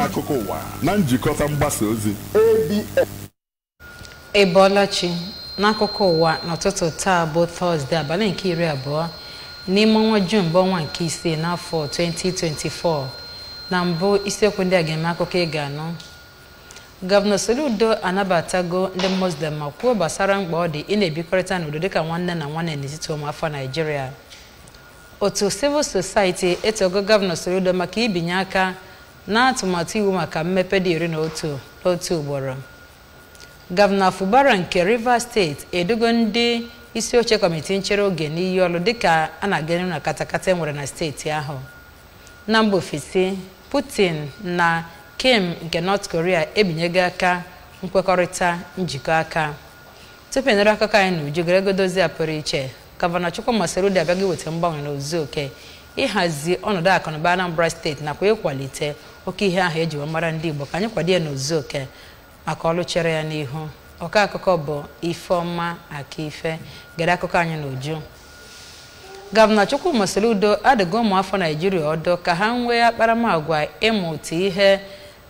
akụkọ ụwa na njikọta mgbasa ozi Ebolachi n'akụkọ ụwa n'ụtụtụ taa bụ Tọzdee abalị nke 20 n'ime ọnwa Juun bụ ọnwa nke 5 n'afọ 2024. Na mbụ isiokwu ndị a ga-eme akụkọ ị ga-anụ. Gọvanọ Soludo anabatago ndị Muslim ma kwuo gbasara mkpa ọ dị ị na-ebikọrịta n'udo dịka nwanne na nwanne n'etiti ụmụafọ Naịjirịa. Otu Civil Society etogo Gọvanọ Soludo maka ibinye aka na atụmatụ iwu maka mmepe dị 11 n'otu ugboro. Gọvanọ Fubara nke Rivers State edugo ndị isi oche kọmitii nchere oge n'iyi ọrụ dịka a na-aga na katakata nwere na steeti ahụ. Na mba ofesi, Putin na Kim nke North Korea ebinyego aka nkwekọrịta njikọ aka. Tupu nere akụkọ anyị n'uju geregodozi apụrụ iche, Gọvanọ Chukwuma Soludo abịaghị weta mgbanwe n'ozuzu oke ịhazi ọnọdụ akụnụba Anambra steeti nakwa ịkwalite oke ihe ahụ eji mara ndị Igbo ka anyị kwado ya n'ozuzu oke maka ọrụ chere ya n'ihu. Ọka akụkọ bụ Ifeọma Akife gere akụkọ anyị n'uju. Gọvanọ Chukwuma Soludo adịgo ụmụafọ Naịjirịa ọdụ ka ha nwee akparamagwa ịmụta ihe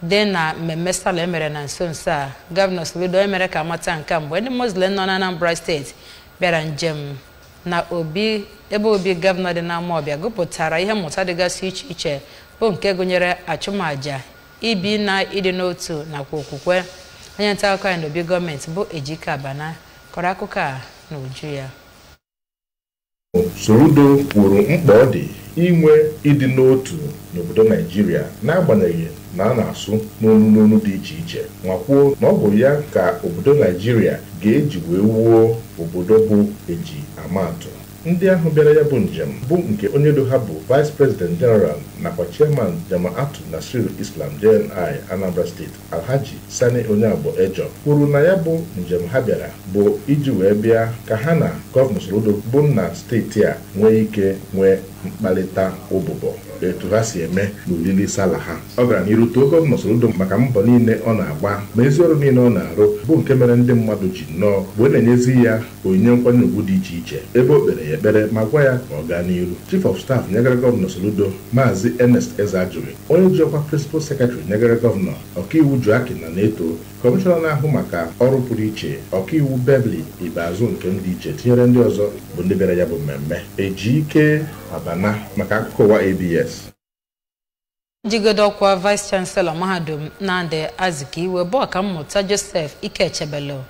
dị na mmemme Sala emere na nso nso a. Gọvanọ Soludo emere ka amata nke mgbe ndị Muslim nọ na Anambra steeti bịara njem na ebe obi gọvanọ dị n'Amawbịa gụpụtara ihe mmụta dịgasị iche iche bụ nke gụnyere achụmaja, ibi na ịdị n'otu nakwa okwukwe. Onye nta akụkọ anyị n'obi gọọmenti bụ Ejike Abana kọrọ akụkọ a n'uju ya. Soludo kwuru mkpa ọ dị inwe ịdị n'otu n'obodo Naịjirịa n'agbanyeghị na a na-asụ n'onu dị iche iche ma kwuo na ọ bụ ya ka obodo Naịjirịa ga-eji wee wuo obodo bụ eji amatụ. Ndị ahụ bịara ya bụ njem bụ nke onye do ha bụ Vice President General nakwa Chairman Jama'atu Nasirul Islam JNI Anambra State Alhaji Sani Onyeabo Ejo kwuru na ya bụ njem ha bịara bụ iji wee bịa ka ha na Gọvanọ Soludo bụ na steeti a nwee ike nwee mkparịta ụbụbọ etu ha si eme n'olili Sala ha. Ọ gara n'iru too Gọvanọ Soludo maka mbọ niile ọ na-agba ma ezi ọrụ niile ọ na-arụ bụ nke mere ndị mmadụ ji nnọọ wee na-enyezi ya onyinye nkwanye ugwu dị iche iche ebe o kpere ya ekpere ma gwa ya ka ọ gaa n'iru. Chief of Staff nyegara Gọvanọ Soludo Maazị Ernest Ezajuri, onye ji ọkwa Principal Secretary nyegara Gọvanọ Ọkaiwu Joaquin na Neto, Kọmishọna na-ahụ maka ọrụ pụrụ iche Ọkaiwu Beverly Ibeazụ nke ndị iche tinyere ndị ọzọ bụ ndị bịara ya bụ mmemme. Ejike Abana maka akụkọ ụwa ABS. Jigodo ọkwa Vice Chancellor Mahadum Nnamdi Azikiwe bụ ọkammụta Joseph Ikechebelo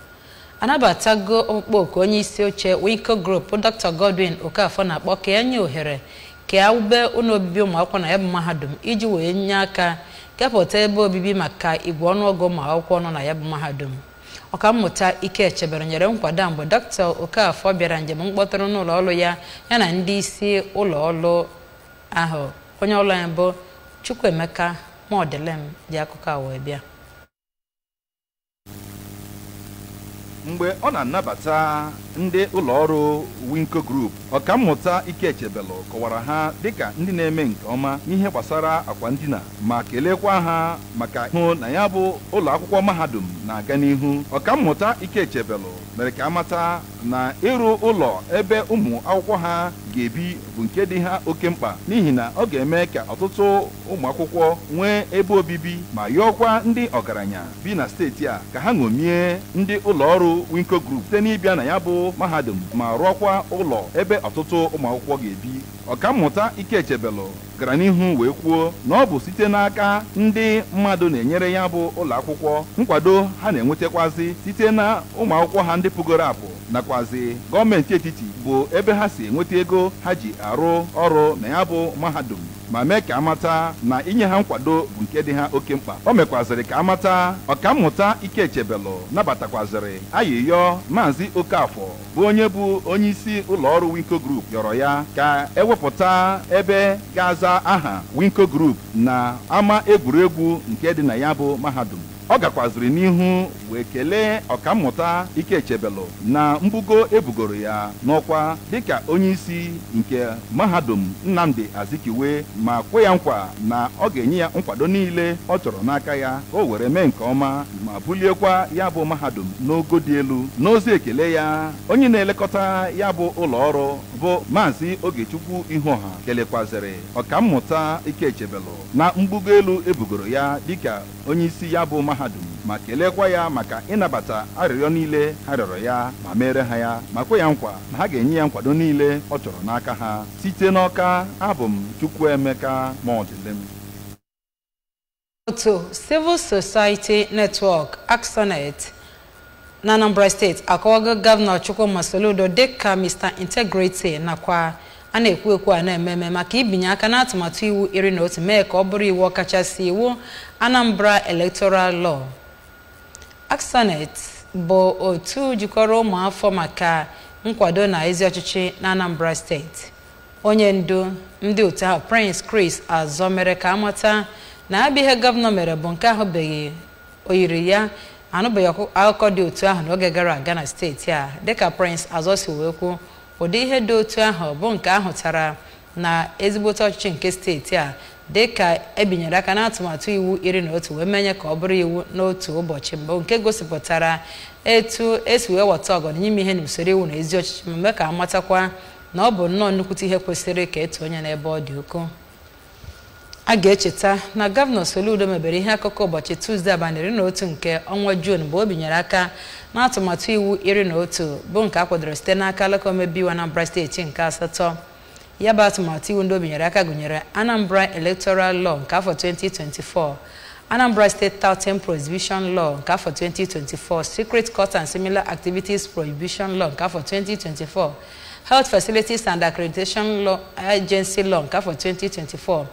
anabatago okpoko onye isi oche Winco Group Dr. Godwin Okafọ na-akpọ ka ya nye ohere ka ya wube ụlọ obibi ụmụakwụkwọ na ya bụ mahadum iji wee nye aka kepụta ebe obibi maka igwe ọnụọgụ ụmụakwụkwọ nọ na ya bụ mahadum. Ọkammụta Ikechebelo nyere nkwado mgbe Dr. Okafọ bịara njem mkpọtụrụ n'ụlọ ọrụ ya na ndị isi ụlọ ọrụ ahụ. Onye ọrụ ya bụ Chukwuemeka Modelem ji akụkọ a wee bịa. Mgbe ọ na-anabata ndị ụlọọrụ Winco Group, ọkammụta Ikechebelo kọwara ha dịka ndị na-eme nke ọma n'ihe gbasara akwa ndina ma kelekwa ha maka hụ na ya bụ ụlọ akwụkwọ mahadum na-aga n'ihu. Ọkammụta Ikechebelo mere ka amata na ịrụ ụlọ ebe ụmụ akwụkwọ ha ga-ebi bụ nke dị ha oke mkpa n'ihi na ọ ga-eme ka ọtụtụ ụmụ akwụkwọ nwee ebe obibi ma yọọkwa ndị ọgaranya bi na steeti a ka ha ṅomie ndị ụlọọrụ Winco Group site n'ịbịa na ya bụ mahadum ma rụọkwa ụlọ ebe ọtụtụ ụmụ akwụkwọ ga-ebi. Ọkammụta Ikechebelo gara n'ihu wee kwuo na ọ bụ site n'aka ndị mmadụ na-enyere ya bụ ụlọ akwụkwọ nkwado ha na-enwetakwazi site na ụmụ akwụkwọ ha ndị pụgoro apụ nakwazi gọọmenti etiti bụ ebe ha si enweta ego ha ji arụ ọrụ na ya bụ mahadum ma mee ka amata na inye ha nkwado bụ nke dị ha oke mkpa. O mekwazịrị ka amata ọkammụta Ikechebelo nabatakwazịrị ayịyọ Maazị Okafọ bụ onye isi ụlọọrụ Winco Group yọrọ ya ka ewepụta ebe ga-aza aha Winco Group na ama egwuregwu nke dị na ya bụ mahadum. ọ gakwaziri n'ihu wee kelee ọkammụta Ikechebelu na mbugo ebugoro ya n'ọkwa dịka onye isi nke mahadum Nnamdi Azikiwe ma kwe ya nkwa na ọ ga-enye ya nkwado niile ọ chọrọ n'aka ya ka o were mee nke ọma ma buliekwa ya bụ mahadum n'ogo dị elu. N'ozi ekele ya, onye na-elekọta ya bụ ụlọ ọrụ bụ Maazị Ogechukwu Ihuọha kelekwaziri ọkammụta Ikechebelu na mbugo elu ebugoro ya dịka onye isi ya bụ mahadum ma kelekwa ya maka ịnabata arịrịọ niile ha rịọrọ ya ma mere ha ya ma kwe ya nkwa na ha ga-enye ya nkwado niile ọ chọrọ n'aka ha. Site n'Ọka, abụ m Chukwuemeka Maọdịlem. Otu Civil Society Network Axonet na Anambra State akọwago Gọvanọ Chukwuma Soludo dịka Mr. Integrity nakwa a na-ekwu ekwu a na-ememe maka ibinye aka n'atụmatụ iwu 11 mee ka ọ bụrụ iwu ọkachasị iwu Anambra Electoral Law. Axonet bụ otu jikọrọ ụmụafọ maka nkwado na ezi ọchịchị na Anambra State. Onye ndu ndị otu ahụ Prince Chris Azọ mere ka amata na abịa ihe gọvanọ mere bụ nke ahụbeghị oyiri ya anụbeghị akụkọ dị otu ahụ n'oge gara aga na steeti a. Dịka Prince Azọ si wee kwuo, ụdị ihe dị otu ahụ bụ nke ahụtara na ezigbote ọchịchị nke steeti a dịka ebinyere aka n'atụmatụ iwu 11 wee menye ka ọ bụrụ iwu n'otu ụbọchị mbụ, nke gosipụtara etu esi wee weta ọgọdọ n'ime ihe n'usoro iwu na ezi ọchịchị ma mee ka amatakwa na ọ bụ nnọọ nnukwute ihe kwesịrị ka etu onye n'ebe ọ dị ukwuu. A ga-echeta na Gọvanọ Soludo mebere ihe akụkọ ụbọchị Tuzdee abalị 11 nke ọnwa Juun mgbe o binyere aka n'atụmatụ iwu 11 bụ nke a kwadoro site n'aka alaka omebe iwu Anambra Steeti nke 8. Ya bụ atụmatụ iwu ndị o binyere aka gụnyere Anambra Electoral Law nke afọ 2024, Anambra State Touting Prohibition Law nke afọ 2024, Secret Court and Similar Activities Prohibition Law nke afọ 2024, Health Facilities and Accreditation Law Agency Law nke afọ 2024,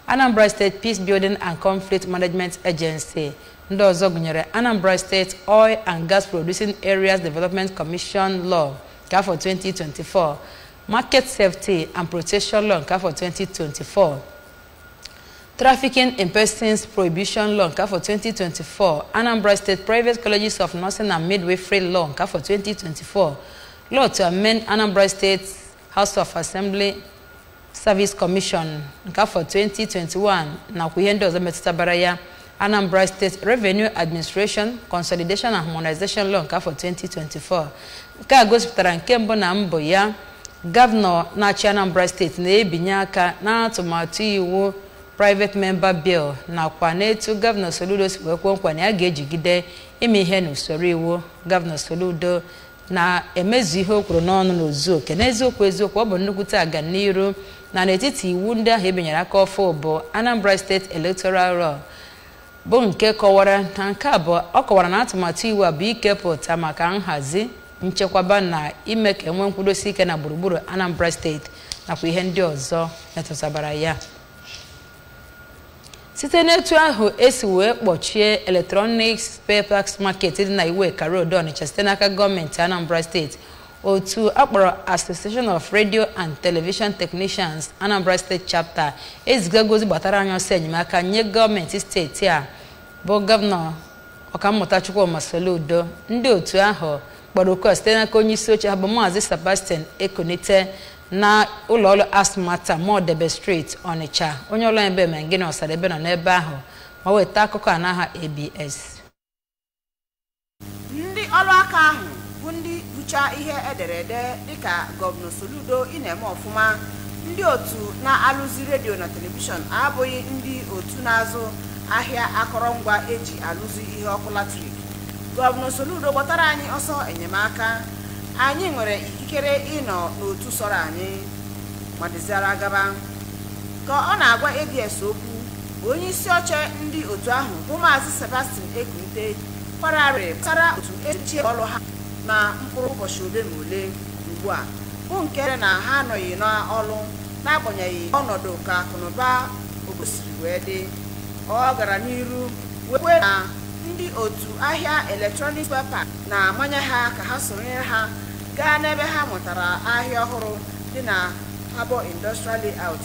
Anambra State Peace Building and Conflict Management Agency. Ndị ọzọ gụnyere Anambra State Oil and Gas Producing Areas Development Commission Law nke afọ 2024, Market Safety and Protection Law nke afọ 2024, Trafficking in Persons Prohibition Law nke afọ 2024, Anambra State Private Colleges of Nursing and Midwifery Law nke afọ 2024, Law to amend Anambra State House of Assembly Service Commission nke afọ 2021 nakwa ihe ndị ọzọ metụtabara ya, Anambra State Revenue Administration Consolidation and Harmonization Law nke afọ 2024. Nke a gosipụtara nke mbụ na mbụ ya Gọvanọ na-achị Anambra State na-ebinye aka n'atụmatụ iwu Private Member Bill nakwa n'etu Gọvanọ Soludo si wee kwuo nkwa na ya ga-ejigide ime ihe n'usoro iwu. Gọvanọ Soludo na-emezu ihe o kwuru n'ọnụ n'ozu oke n'eziokwu eziokwu ọ bụ nnukwute aga n'iru na n'etiti iwu ndị ahụ ebinyere aka ọfụ bụ Anambra State Electoral Law bụ nke kọwara na nke abụọ ọ kọwara na atụmatụ iwu a bụ ikepụta maka nhazi nchekwaba na ime ka enwe nkwudosi ike na gburugburu Anambra State nakwa ihe ndị ọzọ metụtabara ya. Site n'etu ahụ esi wee kpọchie Electronic Spare Parts Market dị na Iweka Road Ọnịcha site n'aka gọọmenti Anambra State, otu akpọrọ Association of Radio and Television Technicians Anambra State Chapter ezigagozi gbatara anya ọsọ enyemaka nye gọọmenti steeti a bụ Gọvanọ Ọkammụta Chukwuma Soludo. Ndị otu ahụ kpọrọ oku site n'aka onye isi oche ha bụ Maazị Sebastian Ekonite na ụlọọrụ Asmata Modebe Street Ọnịcha. Onye ọrụ ebe Mengini Ọsadebe nọ n'ebe ahụ ma weta akụkọ a n'aha ABS. Ndị ọrụ aka ahụ bụ ndị bucha ihe ederede dịka Gọvanọ Soludo ị na-eme ọfụma. Ndị otu na-alụzi redio na telivishọn abụghị ndị otu na-azụ ahịa akọrọngwa eji alụzi ihe ọkụ latrik. Gọvanọ Soludo gbọtara anyị ọsọ enyemaka. Anyị nwere ikikere ịnọ n'otu sọrọ anyị ma dịziara gaba. Ka ọ na-agwa ABS okwu, onye isi oche ndị otu ahụ bụ Maazị Sebastian Ekunte kwararị gbasara otu echiche ọrụ ha na mkpụrụ ụbọchị ole na ole ugbu a bụ nke na ha anọghị n'ọrụ n'agbanyeghị ọnọdụ ka akụnụba ogosiri wee dị. Ọ gara n'iru wee na ndị otu ahịa Electronic Spare Parts na-amanye ha ka ha sonyere ha gaa n'ebe ha mụtara ahịa ọhụrụ dị na Harbour Industrial Layout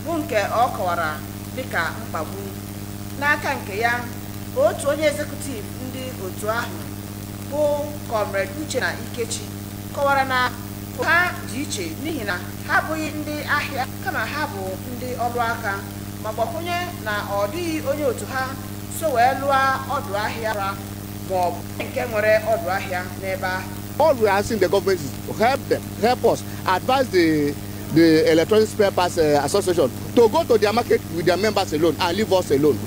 bụ nke ọ kọwara dịka mkpagbu. N'aka nke ya, otu onye ezekutiv ndị otu ahụ bụ Comrade Uchenna Ikechi kọwara na ha dị iche n'ihi na ha abụghị ndị ahịa kama ha bụ ndị ọrụ aka, ma gbakwunye na ọ dịghị onye otu ha so wee lụọ ọdụ ahịa ma ọ bụ nke nwere ọdụ ahịa n'ebe ahụ. All we are asking the government is to help us advise the Electronic Spare Parts Association to go to their market with their members alone and leave us alone.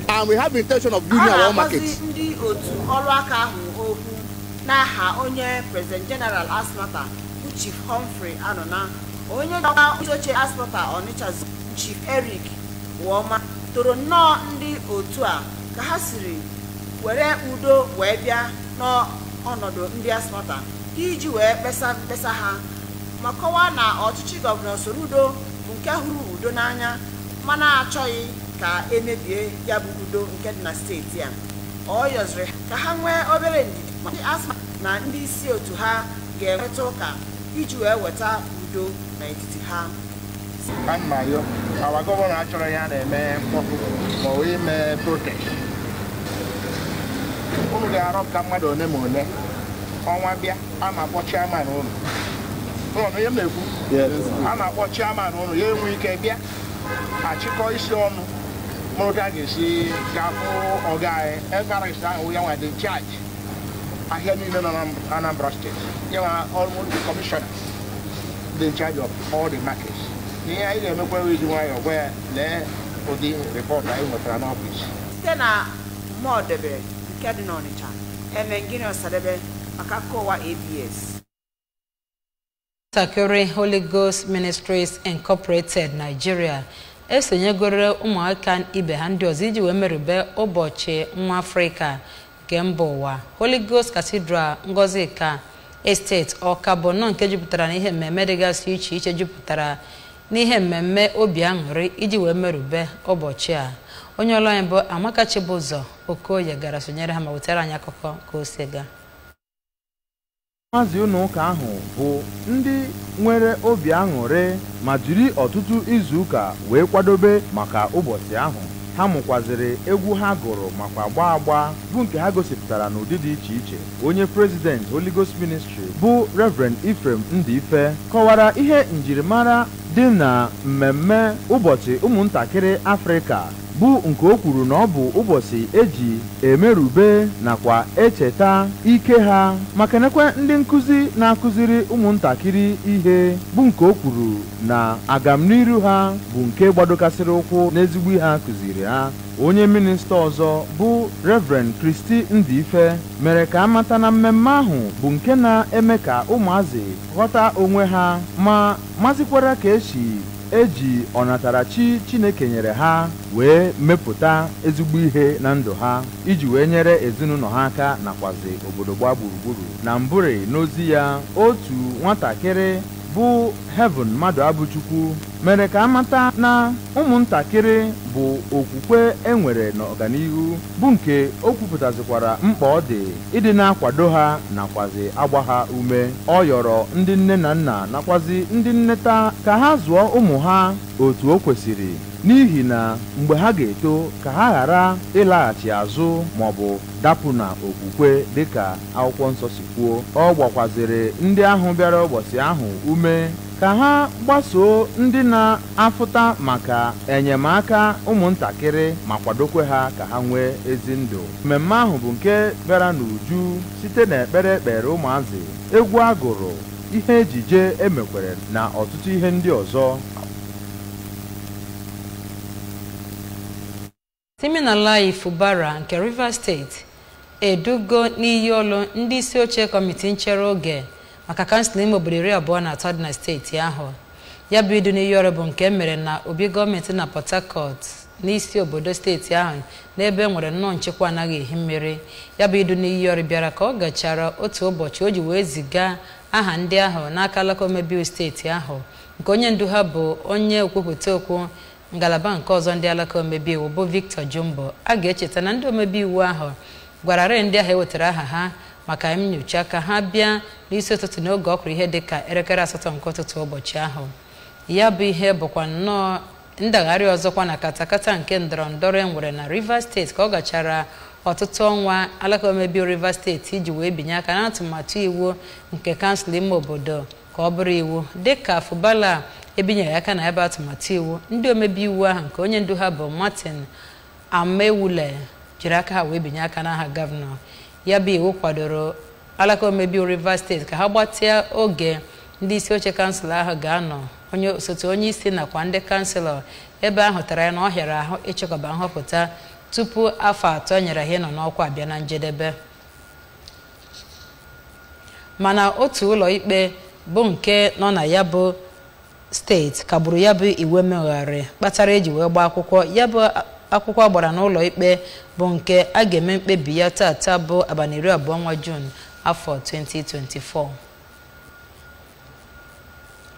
And we have the intention of building our own market. Ndị otu ọrụ aka ahụ okwu n'aha onye President General Asmata Chief Humphrey Anona, onye oche Asmata Onitsha Chief Eric Woma toro nnọọ ndị otu a ka ha siri were udo wee bịa n'ọnọdụ ndị Asmata iji wee kpesa ha ma kọwaa na ọchịchị Gọvanọ Soludo bụ nke hụrụ udo n'anya mana achọghị ka emebie ya bụ udo nke dị na steeti a. Ọ yọziri ka ha nwee obere ndidi ma ndị Asmata na ndị isi otu ha ga-enweta ụka iji wee weta udo n'etiti ha. Our governor achọrọ ya na-eme mkpọpụ ma ọ ime protest. Unu ga-arọpụta mmadụ one ma ole ọnwa bịa a na-akpọ chairman unu. Ụlọ ihe m na-ekwu a na-akpọ chairman unu ya enwe ike bịa achịkọ isi ọnụ mụrụ ka a ga-esi gafụ ọga anyị egarịsị ahụ ya nwa dị charge ahịa niile nọ na Anambra State. Ya nwa almost the commissioner dị in charge of all the markets. Ihe anyị ga-emekwa iji nwayọọ gwa ya lee ụdị rịpọtụ anyị nwetara n'ọfịs. Site na Mọdebe nke dị n'Ọnịcha, Emengini Ọsadebe maka Kowa ABS. Takere Holy Ghost Ministries Incorporated Nigeria esonyegoro ụmụaka ibe ha ndị ọzọ iji wee merube ụbọchị nwa Afrịka nke mba ụwa. Holy Ghost Cathedral Ngọzika Estate Ọka bụ nnọọ nke jupụtara n'ihe mmemme dịgasị iche iche jupụtara n'ihe mmemme obi aṅụrị iji wee merube ụbọchị a. Onye ọrụ anyị bụ Amaka Chibụzọ Okoye gara sonyere ha ma wetara anyị akụkọ ka o si gaa. Maazị ụlọụka ahụ bụ ndị nwere obi aṅụrị ma jiri ọtụtụ izu ụka wee kwadobe maka ụbọchị ahụ. Ha mụkwaziri egwu ha gụrụ makwa gbaa agba bụ nke ha gosipụtara n'ụdị dị iche iche. Onye President Holy Ghost Ministry bụ Reverend Ephraim Ndife kọwara ihe njirimara dị na mmemme ụbọchị ụmụntakịrị Afrịka bụ nke o kwuru na ọ bụ ụbọchị eji emerube nakwa echeta ike ha maka nekwe ndị nkụzi na-akụziri ụmụntakịrị ihe bụ nke o kwuru na agamniru ha bụ nke gbadokasịrị ụkwụ n'ezigbo ihe ha kụziri ha. Onye minista ọzọ bụ Reverend Christy Ndife mere ka amata na mmemme ahụ bụ nke na-eme ka ụmụazị ghọta onwe ha ma mazikwara ka eji ọnatarachi Chineke nyere ha wee mepụta ezigbo ihe na ndụ ha iji wee nyere ezinụlọ ha aka nakwazi obodo gba gburugburu. Na mbụre n'ozi ya, otu nwatakịrị bụ Heaven Mmadụ Abụchukwu mere ka amata na ụmụntakịrị bụ okwukwe enwere n'ọganihu bụ nke o kwupụtazikwara mkpa ọ dị ịdị na-akwado ha nakwazi agba ha ume. Ọ yọrọ ndị nne na nna nakwazi ndị nneta ka ha zụọ ụmụ ha otu o kwesịrị n'ihi na mgbe ha ga-eto ka ha ghara ịlaghachi azụ maọbụ dapụ na okwukwe dịka akwụkwọ nsọ si kwuo. Ọ gbakwaziri ndị ahụ bịara ụbọchị ahụ ume ka ha gbasoo ndị na-afụta maka enyemaka ụmụntakịrị ma kwadokwe ha ka ha nwee ezi ndụ. Mmemme ahụ bụ nke bịara n'uju site n'ekpere ekpere ụmụazị, egwu agụrụ, ihe ejije emekwere na ọtụtụ ihe ndị ọzọ. Siminalayi Fubara nke Rivers State edugo n'iyi ọlụ ndị isi oche kọmiti nchere oge maka kansụl ime obodo 23 dị na steeti ahụ. Ya bụ idu n'iyi ọrụ bụ nke mere na obi gọọmenti na Port Harcourt n'isi obodo steeti ahụ n'ebe nwere nnọọ nchekwa anaghị ehi mmiri. Ya bụ idu n'iyi ọrụ bịara ka ọ gachara otu ụbọchị o ji wee ziga aha ndị ahụ n'aka alaka omebe steeti ahụ nke onye ndu ha bụ onye okwupụta okwu ngalaba nke ọzọ ndị alaka omebe iwu bụ Victor Jumbo. A ga-echeta na ndị omebe iwu ahụ gwararị ndị ahụ ewetara aha ha maka nyocha ka ha bịa n'isi ụtụtụ n'oge ọ kụrụ ihe dịka elekere 8 nke ụtụtụ ụbọchị ahụ. Ya bụ ihe bụkwa nnọọ ndagharị ọzọkwa na katakata nke ndọrọndọrọ enwere na Rivers State ka ọ gachara ọtụtụ ọnwa alaka omebe Rivers steeti iji wee binye aka na atụmatụ iwu nke kansụl ime obodo ka ọ bụrụ iwu dịka Fubara ebinyere aka na ebe atụmatụ iwu ndị omebe iwu ahụ nke onye ndu ha bụ Martin Amaewule jiri aka ha wee binye aka n'aha gọvanọ. Ya bụ iwu kwadoro alaka omebe Rivers steeti ka ha gbatịa oge ndị isi oche kansụl ahụ ga-anọ onye osote onye isi nakwa ndị kansụlọ ebe ahụ tara ya na ọ hịara ahụ ịchịkọba nhọpụta tupu afọ 3 nyere ha ịnọ n'ọkwa abịa na njedebe. Mana otu ụlọ ikpe bụ nke nọ na ya bụ steeti kagburu ya bụ iwu emegharị kpatara eji wee gbaa akwụkwọ. Ya bụ akwụkwọ gbara n'ụlọ ikpe bụ nke a ga-eme mkpebi ya tata bụ abalị 20 Juun afọ 2024.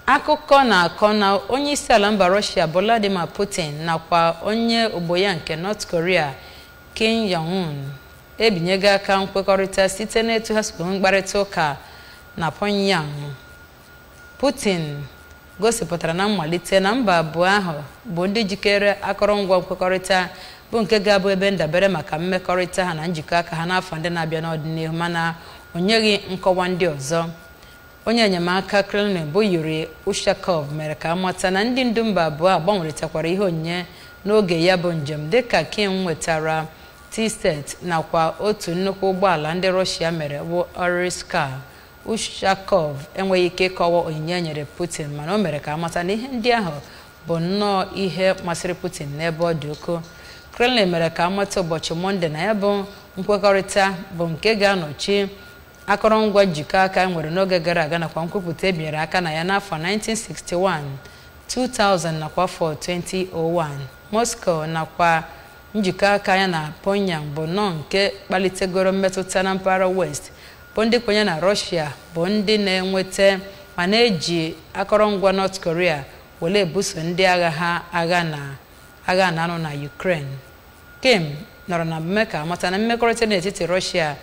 Akụkọ na-akọ na onye isi ala mba Russia Vladimir Putin nakwa onye ogbo ya nke North Korea Kim Jong-un ebinyego aka nkwekọrịta site n'etu ha sikwa mkparịta ụka na Pyongyang. Putin gosipụtara na mmalite na mba abụọ ahụ bụ ndị jikere akọrọngwa nkwekọrịta bụ nke ga-abụ ebe ndabere maka mmekọrịta ha na njikọ aka ha n'afọ ndị na-abịa n'ọdịnihu, mana o nyeghị nkọwa ndị ọzọ. Onye enyemaka Kremlin bụ Yuri Ushakov mere ka amata na ndị ndu mba abụọ agbanwerịtakwara ihe onyinye n'oge ya bụ njem dịka Kim nwetara T-set nakwa otu nnukwu ụgbọala ndị Russia mere bụ Oriska. Ushakov enweghị ike ịkọwa onyinye nyere Putin, mana o mere ka amata na ihe ndị ahụ bụ nnọọ ihe masịrị Putin n'ebe ọ dị ukwuu. Kremlin mere ka amata ụbọchị Mọnde na ya bụ nkwekọrịta bụ nke ga-anọchi akọrọngwa njikọ aka nwere n'oge gara aga nakwa nkwupụta ebinyere aka na ya n'afọ 1961, 2000 nakwa afọ 2001. Moscow nakwa njikọ aka ya na Pyongyang bụ nnọọ nke kpalitegoro mmetụta na mpaghara West bụ ndị kwenye na Russia bụ ndị na-enweta ma na-eji akọrọngwa North Korea were ebuso ndị agha ha agha na-anụ na Ukraine. Kim nọrọ na mmemme ka amata na mmekọrịta n'etiti Russia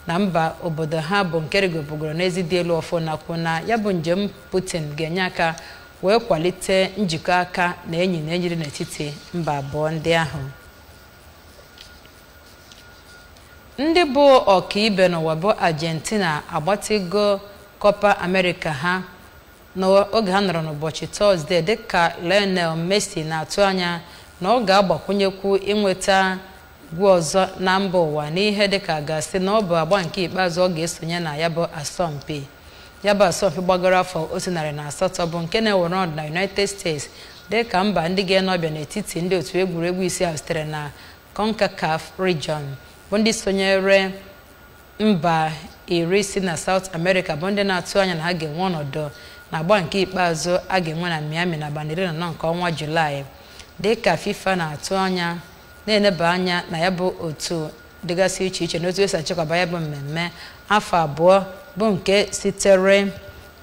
na mba obodo ha bụ nke rigopụgoro n'ezi dị elu ọfụ nakwu na ya bụ njem Putin ga-enye aka wee kwalite njikọ aka na enyi na enyi dị n'etiti mba abụọ ndị ahụ. Ndị bụ ọkaibe n'ụwa bụ Argentina agbatigo Copa America ha n'oge ha nọrọ n'ụbọchị Tọzdee dịka Lionel Messi na-atụ anya na ọ ga-agbakwunyekwu inweta gwu ọzọ na mba ụwa n'ihe dịka gasị na ọ bụ agba nke ikpeazụ ọ ga-esonye na ya bụ asọmpi. Ya bụ asọmpi gbagoro afọ 108 bụ nke na-ewere ọnọdụ na United States dịka mba ndị ga-enọbịa n'etiti ndị otu egwuregwu isi ahụ sitere na CONCACAF region bụ ndị sonyere mba 10 si na South America bụ ndị na-atụ anya na ha ga-enwe ọnọdụ na agba nke ikpeazụ a ga-enwe na Miami na abalị 14 nke ọnwa Julaị dịka FIFA na-atụ anya na-eneba anya na ya bụ otu dịgasị iche iche n'otu esi achịkọba ya bụ mmemme afọ abụọ bụ nke sitere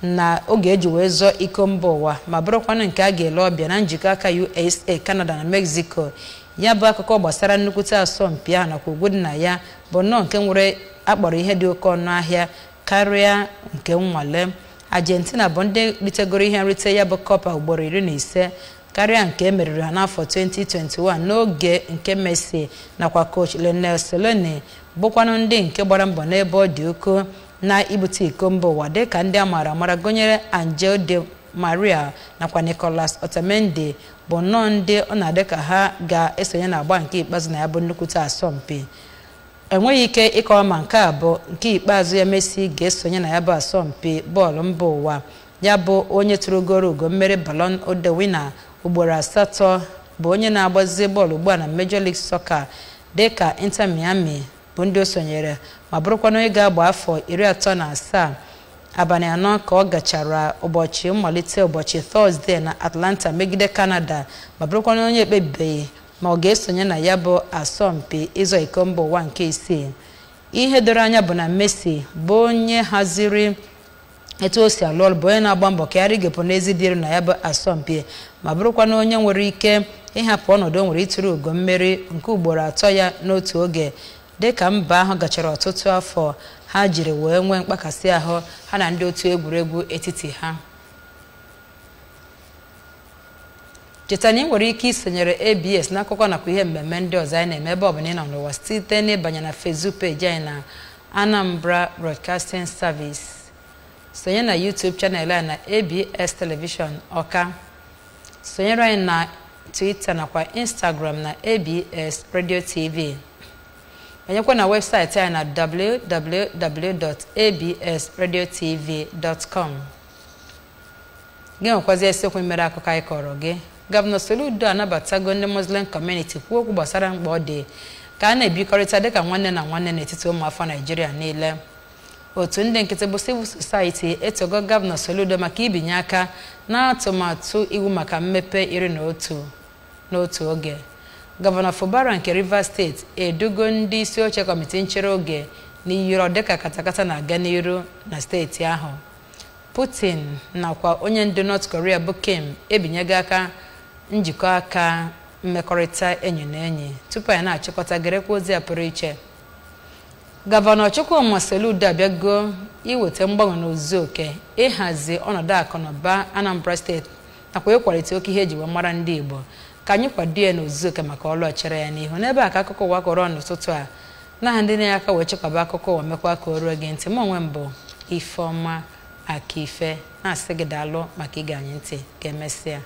na oge eji wee zọọ iko mba ụwa ma bụrụkwanụ nke a ga-ele ọbịa na njikọ aka USA, Canada na Mexico. Ya bụ akụkọ gbasara nnukwute asọmpi ahụ nakwa ugwu dị na ya bụ nnọọ nke nwere akpọrọ ihe dị oke ọnụ ahịa karịa nke nnwale. Argentina bụ ndị ritegoro ihe nrite ya bụ Copa ugboro 15 karịa nke emeriri ha n'afọ 2021 n'oge nke Messi nakwa coach Lionel Scaloni bụkwanụ ndị nke gbara mbọ n'ebe ọ dị ukwuu na ibute iko mba ụwa dịka ndị a maara amara gụnyere Angel Di Maria nakwa Nicolas Otamendi bụ nnọọ ndị ọ na-adị ka ha ga-esonye na agba nke ikpeazụ na ya bụ nnukwute asọmpi. Enweghị ike ịkọwa ma nke a bụ nke ikpeazụ ya Messi ga-esonye na ya bụ asọmpi bọọlụ mba ụwa. Ya bụ onye tụrụgoro ugo mmeri Ballon d'Or ugboro 8 bụ onye na-agbazi bọọlụ ugbu a na Major League Soccer dịka Inter Miami bụ ndị o sonyere ma bụrụkwa na onye ga-agba afọ 37 abalị 4 ka ọ gachara ụbọchị mmalite ụbọchị Thursday na Atlanta megide Canada ma bụrụkwa na onye ekpebibeghị ma ọ ga-esonye na ya bụ asọmpi ịzọ iko mba ụwa nke 6. Ihe doro anya bụ na Messi bụ onye haziri etu o si alụ ọrụ bụ onye na-agba mbọ ka ya rigepụ n'ezi dị elu na ya bụ asọmpi ma bụrụkwa na onye nwere ike ịhapụ ọnọdụ o nwere ịtụrụ ugo mmeri nke ugboro 3 ya n'otu oge dịka mba ahụ gachara ọtụtụ afọ ha jiri wee nwee mkpakasị ahụ ha na ndị otu egwuregwu etiti ha. cheta na ị nwere ike isonyere ABS n'akụkọ nakwa ihe mmemme ndị ọzọ anyị na-eme ebe ọ bụla ị nọ n'ụwa site n'ịbanye na Facebook page anyị na Anambra Broadcasting Service, sonye na YouTube channel anyị na ABS Television Ọka, sonyere anyị na Twitter nakwa Instagram na ABS Radio TV, banyekwa na webụsaịtị anyị na www.absradiotv.com. gị nwekwazi isiokwu mere akụkọ anyị kọrọ gị. Gọvanọ Soludo anabatago ndị Muslim community kwuo okwu gbasara mkpa ọ dị ka a na-ebikọrịta dịka nwanne na nwanne n'etiti ụmụafọ Naịjirịa niile. Otu ndị nkịtị bụ Civil Society etogo Gọvanọ Soludo maka ibinye aka na atụmatụ iwu maka mmepe 11 n'otu oge. Gọvanọ Fubara nke Rivers State edugo ndị isi oche kọmiti nchere oge n'iyiro dịka katakata na-aga n'iru na steeti ahụ. Putin nakwa onye ndu North Korea bụ Kim ebinyego aka njikọ aka mmekọrịta enyi na enyi tupu anyị na-achịkọta gerekwa ozi a pụrụ iche. Gọvanọ Chukwuma Soludo abịago iweta mgbanwe n'ozuzu oke ịhazi ọnọdụ akụ na ụba Anambra steeti nakwa ịkwalite oke ihe eji wee mara ndị Igbo ka anyị kwado ya n'ozuzu oke maka ọlụ ọchere ya n'ihu. N'ebe a ka akụkọ ụwa kọrọ n'ụtụtụ a n'aha ndị na-enye aka wee chekwaba akụkọ ụwa mekwa ka o ruo gị ntị. M onwe m bụ Ifeọma Akife na-asị gị daalụ maka ige anyị ntị. Ka emesịa.